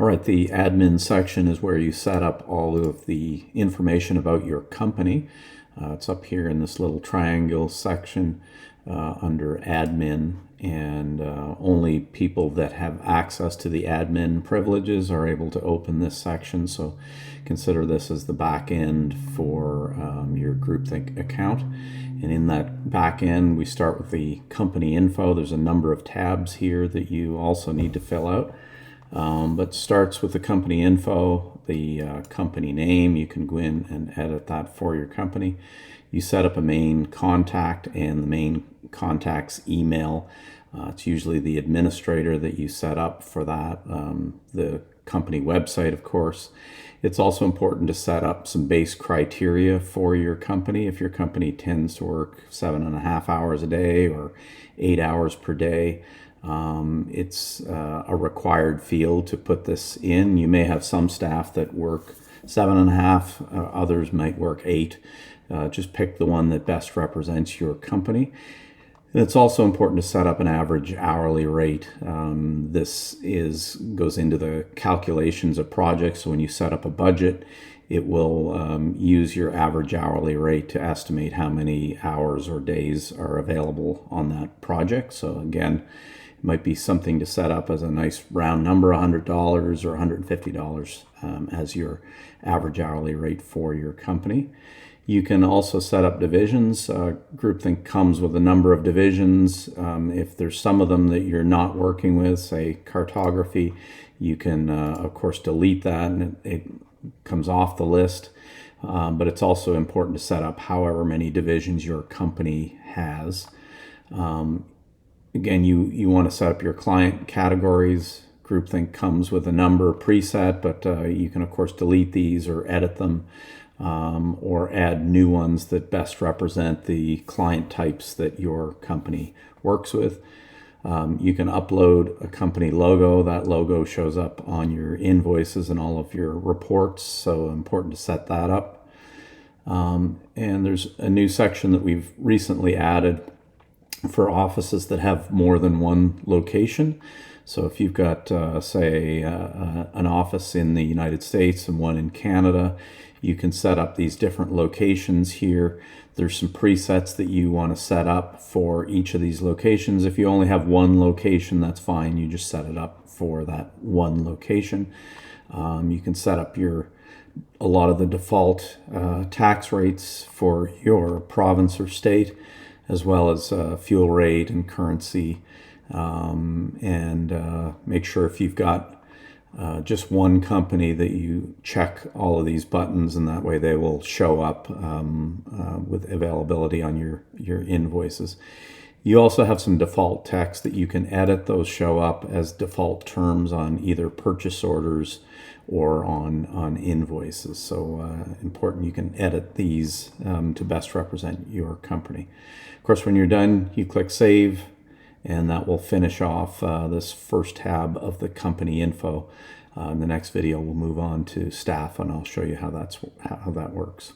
All right, the admin section is where you set up all of the information about your company. It's up here in this little triangle section under admin, and only people that have access to the admin privileges are able to open this section. So consider this as the back end for your GroupThinq account. And in that back end, we start with the company info. There's a number of tabs here that you also need to fill out. But starts with the company info, the company name. You can go in and edit that for your company. You set up a main contact and the main contact's email. It's usually the administrator that you set up for that. The company website, of course. It's also important to set up some base criteria for your company. If your company tends to work 7.5 hours a day or 8 hours per day, it's a required field to put this in. You may have some staff that work 7.5, others might work 8. Just pick the one that best represents your company. And it's also important to set up an average hourly rate. This goes into the calculations of projects. So when you set up a budget, it will use your average hourly rate to estimate how many hours or days are available on that project. So again, it might be something to set up as a nice round number, $100 or $150 as your average hourly rate for your company. You can also set up divisions. GroupThinq comes with a number of divisions. If there's some of them that you're not working with, say cartography, you can, of course, delete that and it comes off the list. But it's also important to set up however many divisions your company has. Again, you want to set up your client categories. GroupThinq comes with a number preset, but you can, of course, delete these or edit them. Or add new ones that best represent the client types that your company works with. You can upload a company logo. That logo shows up on your invoices and all of your reports, so important to set that up. And there's a new section that we've recently added for offices that have more than one location. So if you've got, say, an office in the United States and one in Canada, you can set up these different locations here. There's some presets that you want to set up for each of these locations. If you only have one location, that's fine. You just set it up for that one location. You can set up a lot of the default tax rates for your province or state, as well as fuel rate and currency. And make sure if you've got just one company that you check all of these buttons, and that way they will show up with availability on your invoices. You also have some default text that you can edit. Those show up as default terms on either purchase orders or on invoices. So important, you can edit these to best represent your company. Of course, when you're done, you click Save, and that will finish off this first tab of the company info. In the next video, we'll move on to staff, and I'll show you how that works.